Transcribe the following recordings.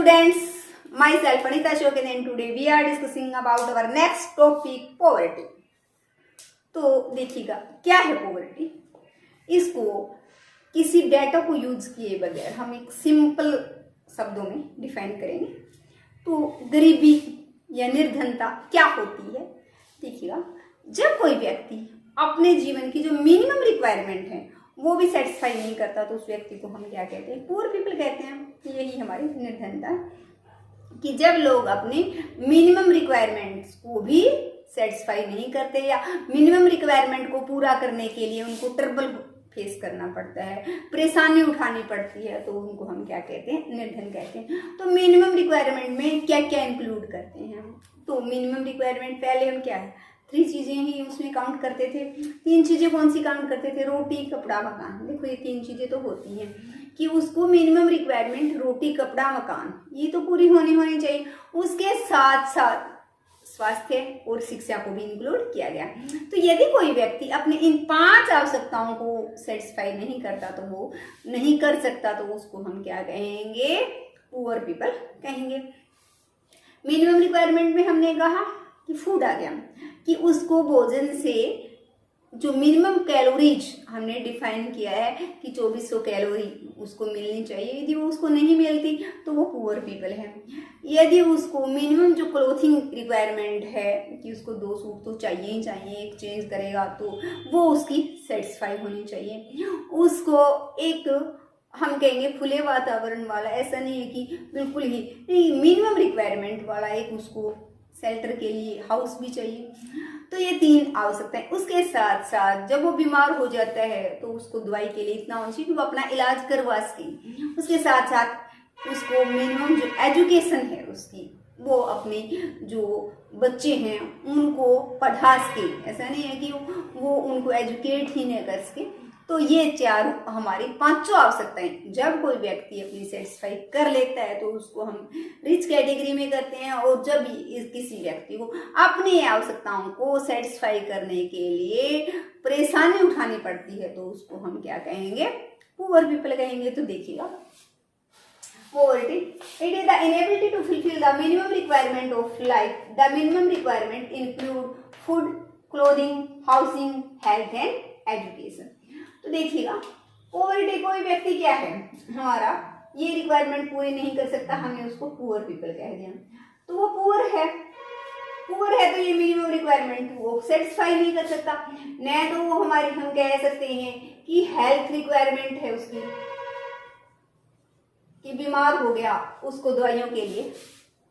students, myself Anita Ashok and today we are discussing about our next topic poverty. तो देखिएगा क्या है poverty। इसको किसी डेटा को यूज किए बगैर हम एक सिंपल शब्दों में डिफाइन करेंगे। तो गरीबी या निर्धनता क्या होती है, देखिएगा जब कोई व्यक्ति अपने जीवन की जो मिनिमम रिक्वायरमेंट है वो भी सेटिस्फाई नहीं करता तो उस व्यक्ति को हम क्या कहते हैं, पुअर पीपल कहते हैं। यही हमारी निर्धनता है कि जब लोग अपने मिनिमम रिक्वायरमेंट्स को भी सेटिस्फाई नहीं करते या मिनिमम रिक्वायरमेंट को पूरा करने के लिए उनको ट्रबल फेस करना पड़ता है, परेशानी उठानी पड़ती है, तो उनको हम क्या कहते हैं, निर्धन कहते हैं। तो मिनिमम रिक्वायरमेंट में क्या क्या इंक्लूड करते हैं हम, तो मिनिमम रिक्वायरमेंट पहले हम क्या है, 3 चीजें ही उसमें काउंट करते थे। 3 चीजें कौन सी काउंट करते थे, रोटी कपड़ा मकान। देखो ये 3 चीजें तो होती हैं कि उसको मिनिमम रिक्वायरमेंट रोटी कपड़ा मकान ये तो पूरी होनी चाहिए। उसके साथ साथ स्वास्थ्य और शिक्षा को भी इंक्लूड किया गया। तो यदि कोई व्यक्ति अपने इन 5 आवश्यकताओं को सेटिस्फाई नहीं करता तो वो नहीं कर सकता, तो उसको हम क्या कहेंगे, पुअर पीपल कहेंगे। मिनिमम रिक्वायरमेंट में हमने कहा कि फूड आ गया, कि उसको भोजन से जो मिनिमम कैलोरीज हमने डिफाइन किया है कि 2400 कैलोरी उसको मिलनी चाहिए। यदि वो उसको नहीं मिलती तो वो पुअर पीपल है। यदि उसको मिनिमम जो क्लोथिंग रिक्वायरमेंट है कि उसको 2 सूट तो चाहिए ही चाहिए, एक चेंज करेगा तो वो उसकी सेटिस्फाई होनी चाहिए। उसको एक हम कहेंगे खुले वातावरण वाला, ऐसा नहीं है कि बिल्कुल ही नहीं, मिनिमम रिक्वायरमेंट वाला एक उसको शेल्टर के लिए हाउस भी चाहिए। तो ये 3 आवश्यकताएं। उसके साथ साथ जब वो बीमार हो जाता है तो उसको दवाई के लिए इतना होना चाहिए कि वो अपना इलाज करवा सके। उसके साथ साथ उसको मिनिमम जो एजुकेशन है उसकी, वो अपने जो बच्चे हैं उनको पढ़ा सके। ऐसा नहीं है कि वो उनको एजुकेट ही नहीं कर सके। तो ये 4 हमारी 5 आवश्यकताएं जब कोई व्यक्ति अपनी सेटिस्फाई कर लेता है तो उसको हम रिच कैटेगरी में करते हैं। और जब किसी व्यक्ति को अपनी आवश्यकताओं को सेटिस्फाई करने के लिए परेशानी उठानी पड़ती है तो उसको हम क्या कहेंगे, पुअर पीपल कहेंगे। तो देखिएगा poverty, it is the inability to fulfill the minimum requirement of life. The minimum requirement include food, clothing, housing, health and education. तो देखिएगा पोवर्टी, कोई व्यक्ति क्या है हमारा ये रिक्वायरमेंट पूरी नहीं कर सकता, हमने उसको पुअर पीपल कह दिया। तो वो पुअर है तो ये मिनिमम रिक्वायरमेंट वो सेटिस्फाई नहीं कर सकता। न तो वो हमारी हम कह सकते हैं कि हेल्थ रिक्वायरमेंट है उसकी, कि बीमार हो गया उसको दवाइयों के लिए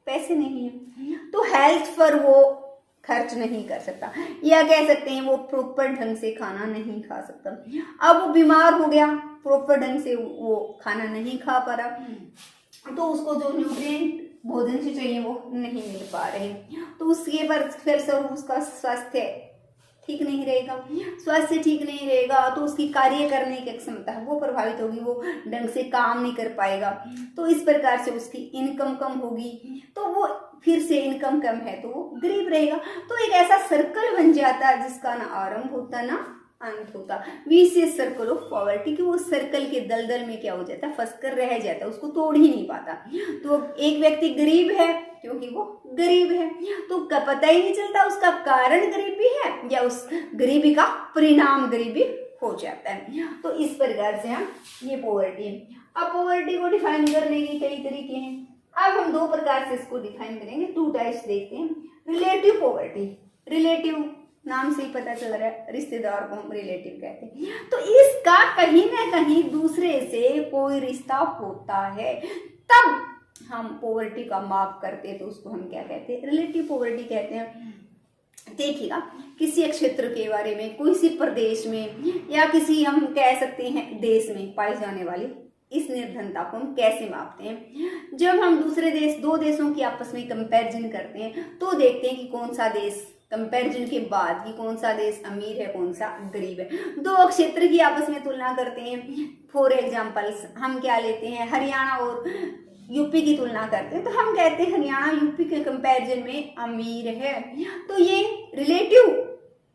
पैसे नहीं है तो हेल्थ पर वो खर्च नहीं कर सकता, या कह सकते हैं वो प्रॉपर ढंग से खाना नहीं खा सकता। अब वो बीमार हो गया, प्रॉपर ढंग से वो खाना नहीं खा पा रहा तो उसको जो न्यूट्रिएंट भोजन से चाहिए वो नहीं मिल पा रहे, तो उसके पर फिर से उसका स्वास्थ्य ठीक नहीं रहेगा। स्वास्थ्य ठीक नहीं रहेगा तो उसकी कार्य करने की क्षमता है वो प्रभावित होगी, वो ढंग से काम नहीं कर पाएगा। तो इस प्रकार से उसकी इनकम कम होगी, तो वो फिर से इनकम कम है तो वो गरीब रहेगा। तो एक ऐसा सर्कल बन जाता है जिसका ना आरंभ होता ना अंत होता, विशेष सर्कल ऑफ पॉवर्टी, कि वो सर्कल के दलदल में क्या हो जाता है, फंस कर रह जाता है, उसको तोड़ ही नहीं पाता। तो एक व्यक्ति गरीब है क्योंकि वो गरीब है, तो पता ही नहीं चलता उसका कारण गरीबी है या उस गरीबी का परिणाम गरीबी हो जाता है। तो इस प्रकार से हम ये पॉवर्टी है। अब पॉवर्टी को डिफाइन करने के कई तरीके हैं। अब हम 2 प्रकार से इसको डिफाइन करेंगे, 2 टाइप्स देखते हैं। रिलेटिव पॉवर्टी, रिलेटिव नाम से ही पता चल रहा है, रिश्तेदार को हम रिलेटिव कहते हैं। तो इसका कहीं ना कहीं दूसरे से कोई रिश्ता होता है तब हम पॉवर्टी का माप करते हैं, तो उसको हम क्या कहते हैं, रिलेटिव पॉवर्टी कहते हैं। देखिएगा किसी क्षेत्र के बारे में, किसी प्रदेश में या किसी हम कह सकते हैं देश में पाई जाने वाली इस निर्धनता को हम कैसे मापते हैं। जब हम दूसरे देश, 2 देशों की आपस में कंपैरिजन करते हैं तो देखते हैं कि कौन सा देश कंपैरिजन के बाद कि कौन सा देश अमीर है कौन सा गरीब है। 2 क्षेत्र की आपस में तुलना करते हैं। फॉर एग्जाम्पल हम क्या लेते हैं, हरियाणा और यूपी की तुलना करते हैं तो हम कहते हैं हरियाणा यूपी के कंपैरिजन में अमीर है। तो ये रिलेटिव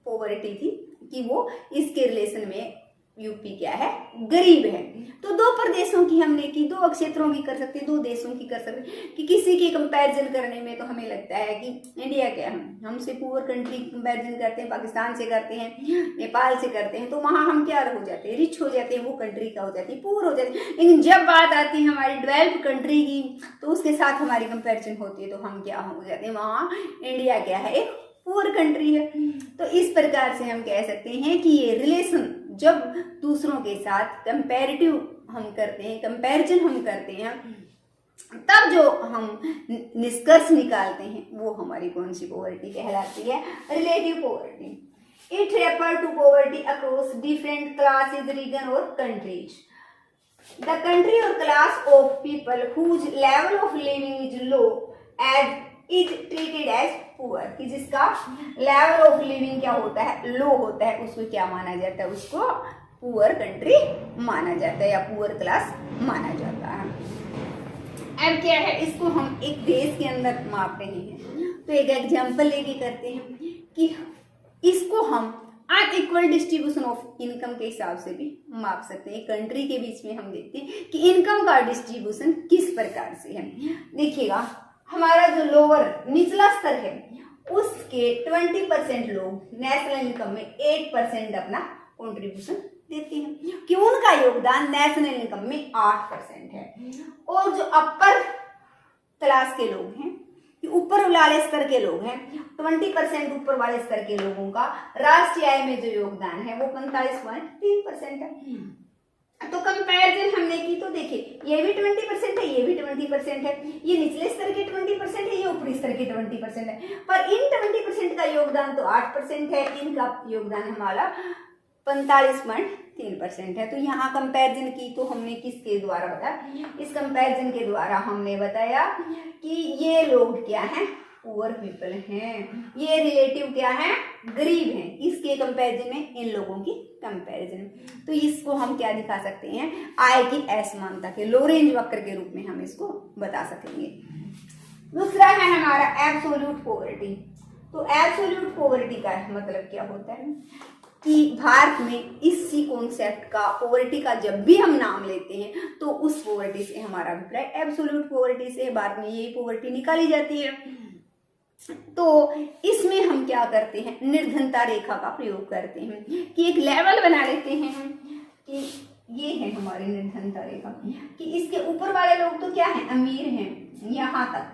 पॉवर्टी थी कि वो इसके रिलेशन में यूपी क्या है, गरीब है। तो दो प्रदेशों की हमने की, दो क्षेत्रों की कर सकते हैं, दो देशों की कर सकते हैं। कि किसी की कंपैरिजन करने में तो हमें लगता है कि इंडिया क्या है, हमसे पुअर कंट्री कंपैरिजन करते हैं, पाकिस्तान से करते हैं, नेपाल से करते हैं, तो वहाँ हम क्या हो जाते हैं, रिच हो जाते हैं, वो कंट्री क्या हो जाती है, पुअर हो जाती है। लेकिन जब बात आती है हमारी डेवलप कंट्री की, तो उसके साथ हमारी कंपैरिजन होती है, तो हम क्या हो जाते हैं, वहाँ इंडिया क्या है, एक पुअर कंट्री है। तो इस प्रकार से हम कह सकते हैं कि ये रिलेशन जब दूसरों के साथ कंपैरेटिव हम करते हैं, कंपैरिजन हम करते हैं, तब जो हम निष्कर्ष निकालते हैं वो हमारी कौन सी पॉवर्टी कहलाती है, relative poverty. It refer to poverty across different classes, region और कंट्रीज। द कंट्री और class of people whose level of living is low as is treated as poor, कि जिसका लेवल ऑफ लिविंग क्या होता है, लो होता है, उसको क्या माना जाता है, उसको पुअर कंट्री माना जाता है या पुअर क्लास माना जाता है। अब क्या है, इसको हम एक देश के अंदर माप रहे हैं, तो एक एग्जांपल लेके करते हैं कि इसको हम अनइक्वल डिस्ट्रीब्यूशन ऑफ इनकम के हिसाब से भी माप सकते हैं। कंट्री के बीच में हम देखते हैं कि इनकम का डिस्ट्रीब्यूशन किस प्रकार से है। देखिएगा, हमारा जो लोअर निचला स्तर है उसके 20% लोग नेशनल इनकम में 8% अपना कंट्रीब्यूशन देते हैं, कि उनका योगदान नेशनल इनकम में 8% है। और जो अपर क्लास के लोग हैं, कि ऊपर वाले स्तर के लोग हैं, 20% ऊपर वाले स्तर के लोगों का राष्ट्रीय आय में जो योगदान है वो 45.3% है। तो कंपैरिजन हमने की, तो देखिए ये भी 20% है, ये भी 20% है, ये निचले स्तर के 20% है, ये ऊपरी स्तर के 20% है, पर इन 20% का योगदान तो 8% है, इनका योगदान हमारा 45.3% है। तो यहाँ कंपैरिजन की तो हमने किसके द्वारा बताया, इस कंपैरिजन के द्वारा हमने बताया कि ये लोग क्या हैं, पुअर पीपल हैं, ये रिलेटिव क्या है, गरीब हैं। इसके कंपैरिजन में इन लोगों की कंपैरिजन, तो इसको हम क्या दिखा सकते हैं, आय की असमानता के लो रेंज वक्र के रूप में हम इसको बता सकेंगे। दूसरा है हमारा एब्सोल्यूट पॉवर्टी। तो एब्सोल्यूट पॉवर्टी का मतलब क्या होता है कि भारत में इसी कॉन्सेप्ट का, पॉवर्टी का जब भी हम नाम लेते हैं तो उस पॉवर्टी से हमारा अभिप्राय एब्सोल्यूट पॉवर्टी से, भारत में यही पॉवर्टी निकाली जाती है। तो इसमें हम क्या करते हैं, निर्धनता रेखा का प्रयोग करते हैं, कि एक लेवल बना लेते हैं कि ये है हमारी निर्धनता रेखा, कि इसके ऊपर वाले लोग तो क्या है, अमीर हैं, यहाँ तक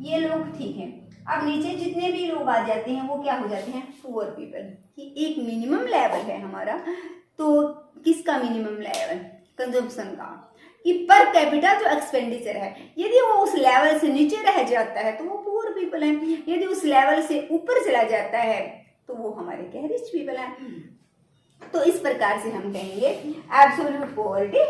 ये लोग ठीक है। अब नीचे जितने भी लोग आ जाते हैं वो क्या हो जाते हैं, पुअर पीपल, कि एक मिनिमम लेवल है हमारा। तो किसका मिनिमम लेवल, कंजम्पशन का, कि पर कैपिटा जो एक्सपेंडिचर है, यदि वो उस लेवल से नीचे रह जाता है तो वो पुअर पीपल है, यदि उस लेवल से ऊपर चला जाता है तो वो हमारे क्या, रिच पीपल है। तो इस प्रकार से हम कहेंगे एब्सोल्यूट पॉवर्टी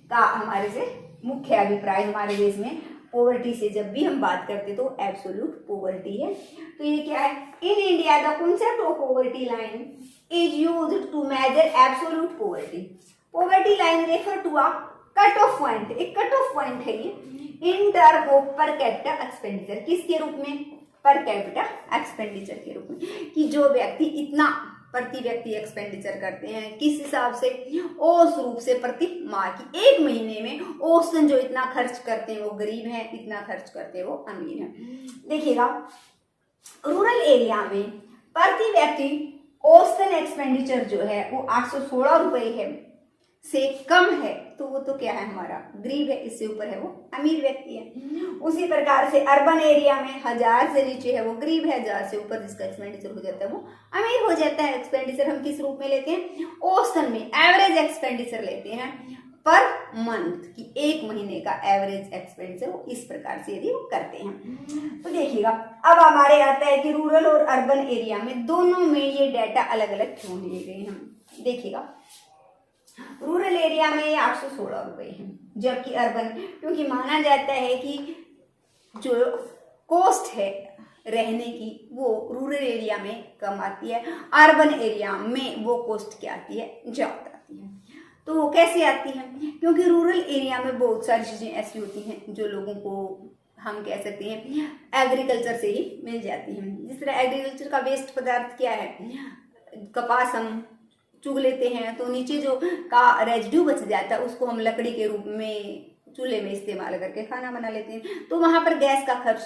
का हमारे से मुख्य अभिप्राय, हमारे देश में पॉवर्टी से जब भी हम बात करते तो एब्सोल्यूट पॉवर्टी है। तो ये क्या है, in India the concept of poverty line is used to measure absolute poverty. Poverty line refer to a cut off point, एक कट ऑफ पॉइंट है ये, in term of per capita expenditure, किसके रूप में, पर कैपिटा एक्सपेंडिचर के रूप में, कि जो व्यक्ति इतना प्रति व्यक्ति एक्सपेंडिचर करते हैं, किस हिसाब से, औसत रूप से प्रति माह की, एक महीने में औसतन जो इतना खर्च करते हैं वो गरीब हैं, इतना खर्च करते हैं वो अमीर हैं। देखिएगा, रूरल एरिया में प्रति व्यक्ति औसतन एक्सपेंडिचर जो है वो 816 रुपए है, से कम है तो वो तो क्या है, हमारा गरीब है, इससे ऊपर है वो अमीर व्यक्ति है। उसी प्रकार से अर्बन एरिया में 1000 से नीचे है वो गरीब है, 1000 से ऊपर जिसका एक्सपेंडिचर हो जाता है वो अमीर हो जाता है। एक्सपेंडिचर हम किस रूप में लेते हैं, औसतन में एवरेज एक्सपेंडिचर लेते हैं पर मंथ, की एक महीने का एवरेज एक्सपेंडिचर वो इस प्रकार से यदि वो करते हैं। तो देखिएगा, अब हमारे आता है कि रूरल और अर्बन एरिया में दोनों में ये डाटा अलग अलग क्यों लिए गए हैं। देखिएगा, रूरल एरिया में 816 रुपए है, जबकि अर्बन, क्योंकि माना जाता है कि जो कॉस्ट है रहने की वो रूरल एरिया में कम आती है, अर्बन एरिया में वो कॉस्ट क्या आती है, ज्यादा आती है। तो वो कैसे आती है, क्योंकि रूरल एरिया में बहुत सारी चीजें ऐसी होती हैं जो लोगों को हम कह सकते हैं एग्रीकल्चर से ही मिल जाती हैं। जिस तरह एग्रीकल्चर का वेस्ट पदार्थ क्या है, कपास हम चुग लेते हैं तो नीचे जो का रेजिड्यू बच जाता है उसको हम लकड़ी के रूप में चूल्हे में इस्तेमाल करके खाना बना लेते हैं। तो वहां पर गैस का खर्च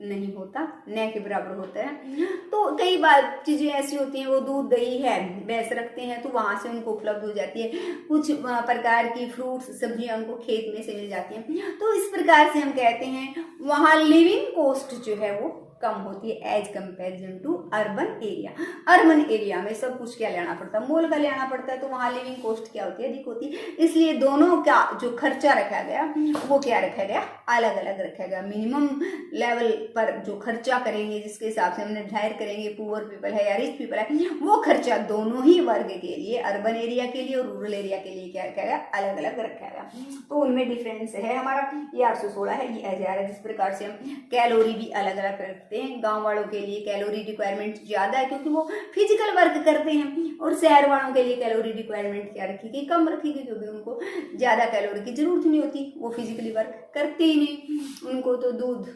नहीं होता, न के बराबर होता है। तो कई बार चीजें ऐसी होती हैं, वो दूध दही है भैंस रखते हैं तो वहां से उनको उपलब्ध हो जाती है, कुछ प्रकार की फ्रूट्स सब्जियां उनको खेत में से मिल जाती हैं। तो इस प्रकार से हम कहते हैं वहां लिविंग कॉस्ट जो है वो कम होती है as comparison to urban area. Urban area में सब कुछ क्या लेना पड़ता है, मोल का लेना पड़ता है, तो वहां लिविंग कॉस्ट क्या होती है, अधिक होती है। इसलिए दोनों का जो खर्चा रखा गया वो क्या रखा गया, अलग अलग रखा गया। मिनिमम लेवल पर जो खर्चा करेंगे जिसके हिसाब से हम निर्धारित करेंगे पुअर पीपल है या रिच पीपल है, वो खर्चा दोनों ही वर्ग के लिए, अर्बन एरिया के लिए और रूरल एरिया के लिए क्या रखा गया, अलग अलग रखा गया। तो उनमें डिफरेंस है हमारा, ये 816 है, ये 1000 है। जिस प्रकार से हम कैलोरी भी अलग अलग रखते हैं, गांव वालों के लिए कैलोरी रिक्वायरमेंट ज्यादा है क्योंकि वो फिजिकल वर्क करते हैं, और शहर वालों के लिए कैलोरी रिक्वायरमेंट क्या रखेगी, कम रखेगी, क्योंकि उनको ज्यादा कैलोरी की जरूरत नहीं होती, वो फिजिकली वर्क करते ही नहीं, उनको तो दूध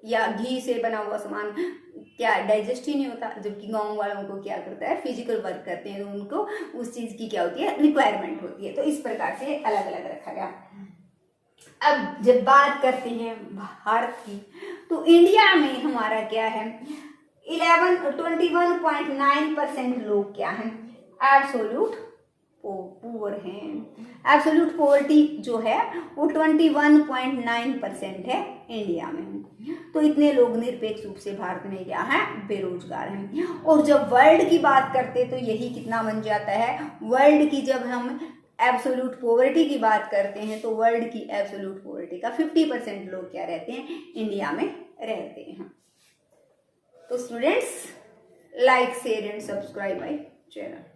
या घी से बना हुआ सामान क्या डाइजेस्ट ही नहीं होता। जबकि गांव वालों को क्या करता है, फिजिकल वर्क करते हैं तो उनको उस चीज की क्या होती है, रिक्वायरमेंट होती है। तो इस प्रकार से अलग अलग रखा गया। अब जब बात करते हैं भारत की, तो इंडिया में हमारा क्या है, 21.9% लोग क्या हैं, एब्सोल्यूट पुअर हैं। एब्सोल्यूट पॉवर्टी जो है वो 21.9% है इंडिया में। तो इतने लोग निरपेक्ष रूप से भारत में क्या है, बेरोजगार हैं। और जब वर्ल्ड की बात करते तो यही कितना बन जाता है, वर्ल्ड की जब हम एब्सोल्यूट पॉवर्टी की बात करते हैं तो वर्ल्ड की एब्सोल्यूट पॉवर्टी का 50% लोग क्या रहते हैं, इंडिया में रहते हैं। तो students, like share and subscribe my channel.